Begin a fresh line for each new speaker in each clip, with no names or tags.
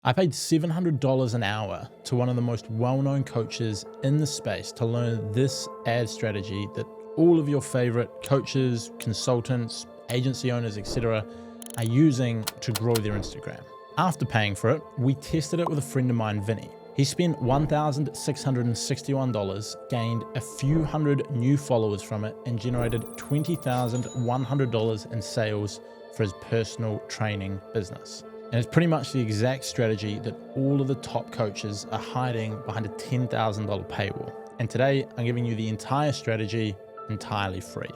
I paid $700 an hour to one of the most well-known coaches in the space to learn this ad strategy that all of your favorite coaches, consultants, agency owners, etc. are using to grow their Instagram. After paying for it, we tested it with a friend of mine, Vinny. He spent $1,661, gained a few hundred new followers from it, and generated $20,100 in sales for his personal training business. And it's pretty much the exact strategy that all of the top coaches are hiding behind a $10,000 paywall. And today I'm giving you the entire strategy entirely free.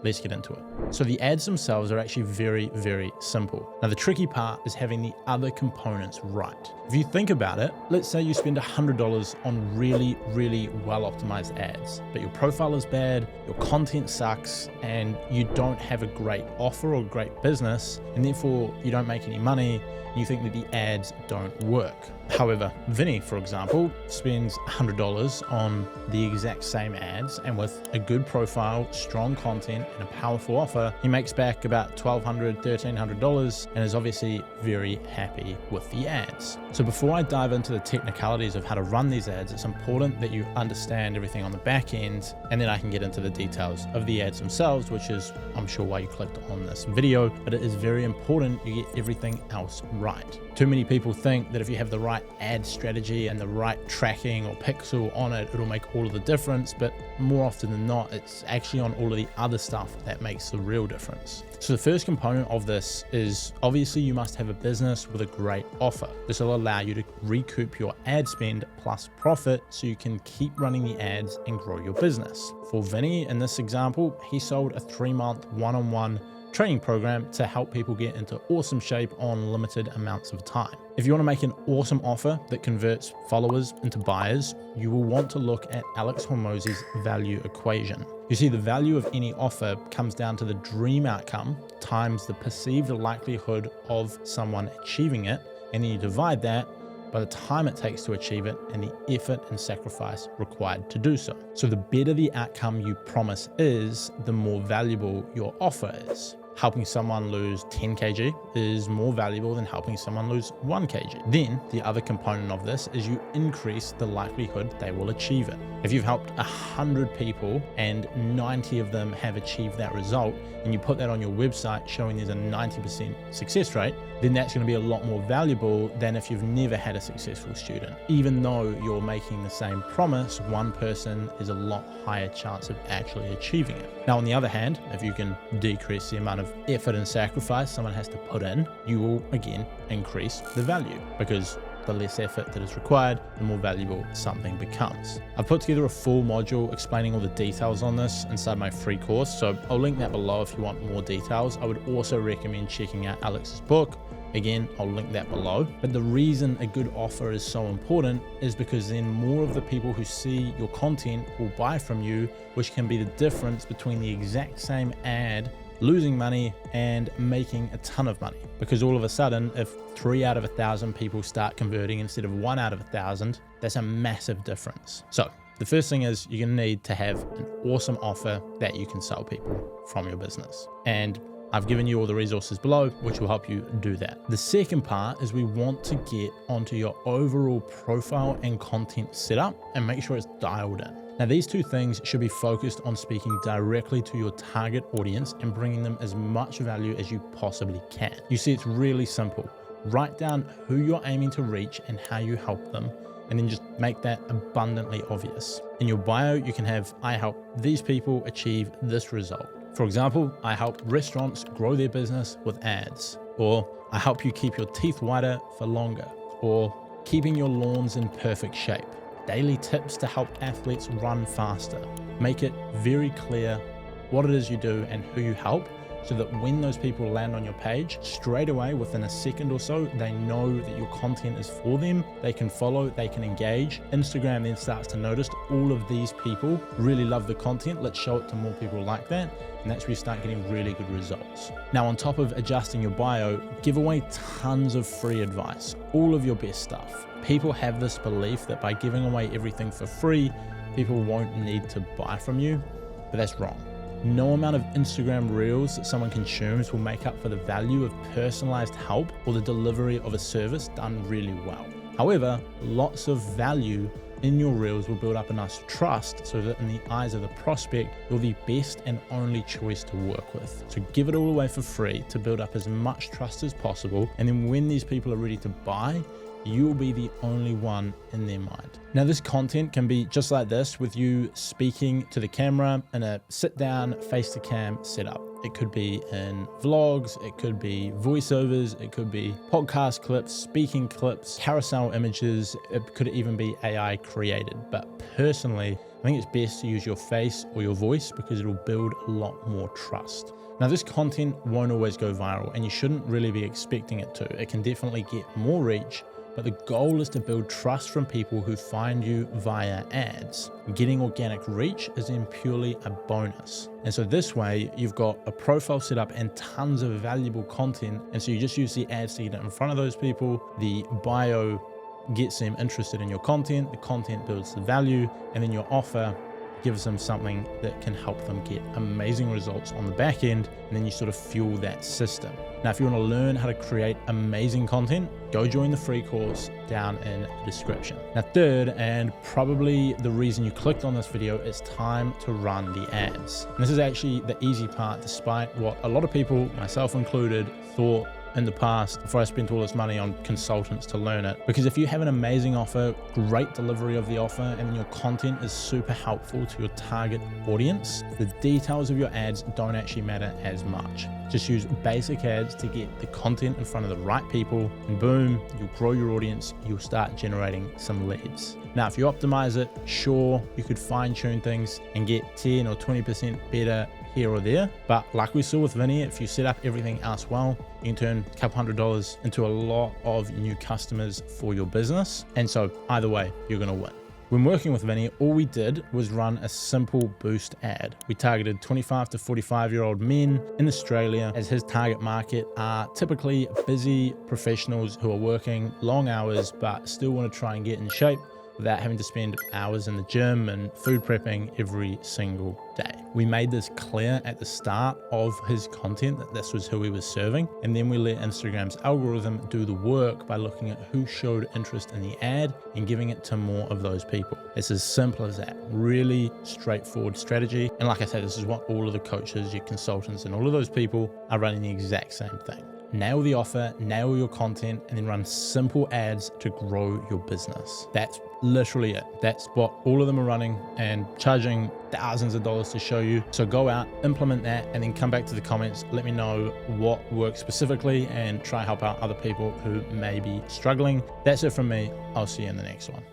Let's get into it. So the ads themselves are actually very, very simple. Now the tricky part is having the other components right. If you think about it, let's say you spend $100 on really, really well-optimized ads, but your profile is bad, your content sucks, and you don't have a great offer or great business, and therefore you don't make any money, and you think that the ads don't work. However, Vinny, for example, spends $100 on the exact same ads, and with a good profile, strong content, and a powerful offer, he makes back about $1,200, $1,300 and is obviously very happy with the ads. So before I dive into the technicalities of how to run these ads, it's important that you understand everything on the back end, and then I can get into the details of the ads themselves, which is, I'm sure, why you clicked on this video, but it is very important you get everything else right. Too many people think that if you have the right ad strategy and the right tracking or pixel on it, it'll make all of the difference, but more often than not, it's actually on all of the other stuff that makes the real difference. So the first component of this is obviously you must have a business with a great offer. This will allow you to recoup your ad spend plus profit so you can keep running the ads and grow your business. For Vinny, in this example, he sold a 3-month one-on-one training program to help people get into awesome shape on limited amounts of time. If you want to make an awesome offer that converts followers into buyers, you will want to look at Alex Hormozi's value equation. You see, the value of any offer comes down to the dream outcome times the perceived likelihood of someone achieving it, and then you divide that by the time it takes to achieve it and the effort and sacrifice required to do so. So the better the outcome you promise is, the more valuable your offer is. Helping someone lose 10 kg is more valuable than helping someone lose 1 kg. Then the other component of this is you increase the likelihood they will achieve it. If you've helped 100 people and 90 of them have achieved that result, and you put that on your website showing there's a 90% success rate, then that's going to be a lot more valuable than if you've never had a successful student. Even though you're making the same promise, one person is a lot higher chance of actually achieving it. Now, on the other hand, if you can decrease the amount of effort and sacrifice someone has to put in, you will again increase the value, because the less effort that is required, the more valuable something becomes. I've put together a full module explaining all the details on this inside my free course, so I'll link that below if you want more details. I would also recommend checking out Alex's book. Again, I'll link that below. But the reason a good offer is so important is because then more of the people who see your content will buy from you, which can be the difference between the exact same ad losing money and making a ton of money. Because all of a sudden, if 3 out of 1,000 people start converting instead of 1 out of 1,000, that's a massive difference. So the first thing is you're gonna need to have an awesome offer that you can sell people from your business. And I've given you all the resources below, which will help you do that. The second part is we want to get onto your overall profile and content setup and make sure it's dialed in. Now, these two things should be focused on speaking directly to your target audience and bringing them as much value as you possibly can. You see, it's really simple. Write down who you're aiming to reach and how you help them, and then just make that abundantly obvious. In your bio, you can have, I help these people achieve this result. For example, I help restaurants grow their business with ads, or I help you keep your teeth whiter for longer, or keeping your lawns in perfect shape. Daily tips to help athletes run faster. Make it very clear what it is you do and who you help, so that when those people land on your page, straight away within a second or so, they know that your content is for them. They can follow, they can engage. Instagram then starts to notice all of these people really love the content. Let's show it to more people like that. And that's where you start getting really good results. Now, on top of adjusting your bio, give away tons of free advice, all of your best stuff. People have this belief that by giving away everything for free, people won't need to buy from you, but that's wrong. No amount of Instagram reels that someone consumes will make up for the value of personalized help or the delivery of a service done really well. However, lots of value in your reels will build up enough trust so that in the eyes of the prospect, you're the best and only choice to work with. So give it all away for free to build up as much trust as possible. And then when these people are ready to buy, you'll be the only one in their mind. Now, this content can be just like this, with you speaking to the camera in a sit down face to cam setup. It could be in vlogs, it could be voiceovers, it could be podcast clips, speaking clips, carousel images, it could even be AI created. But personally, I think it's best to use your face or your voice because it'll build a lot more trust. Now, this content won't always go viral, and you shouldn't really be expecting it to. It can definitely get more reach, but the goal is to build trust from people who find you via ads. Getting organic reach is then purely a bonus. And so this way, you've got a profile set up and tons of valuable content. And so you just use the ads to get it in front of those people. The bio gets them interested in your content. The content builds the value, and then your offer gives them something that can help them get amazing results on the back end, and then you sort of fuel that system. Now, if you want to learn how to create amazing content, go join the free course down in the description. Now, third, and probably the reason you clicked on this video, it's time to run the ads. And this is actually the easy part, despite what a lot of people, myself included, thought in the past before I spent all this money on consultants to learn it. Because if you have an amazing offer, great delivery of the offer, and your content is super helpful to your target audience, the details of your ads don't actually matter as much. Just use basic ads to get the content in front of the right people, and boom, you'll grow your audience, you'll start generating some leads. Now, if you optimize it, sure, you could fine tune things and get 10 or 20% better here or there. But like we saw with Vinny, if you set up everything else well, you can turn a couple $100 into a lot of new customers for your business. And so either way, you're going to win. When working with Vinny, all we did was run a simple boost ad. We targeted 25 to 45-year-old men in Australia, as his target market are typically busy professionals who are working long hours but still want to try and get in shape without having to spend hours in the gym and food prepping every single day. We made this clear at the start of his content that this was who he was serving, and then we let Instagram's algorithm do the work by looking at who showed interest in the ad and giving it to more of those people. It's as simple as that. Really straightforward strategy. And like I said, this is what all of the coaches, your consultants, and all of those people are running the exact same thing. Nail the offer, nail your content, and then run simple ads to grow your business. That's literally it. That's what all of them are running and charging thousands of dollars to show you. So go out, implement that, and then come back to the comments. Let me know what works specifically and try help out other people who may be struggling. That's it from me. I'll see you in the next one.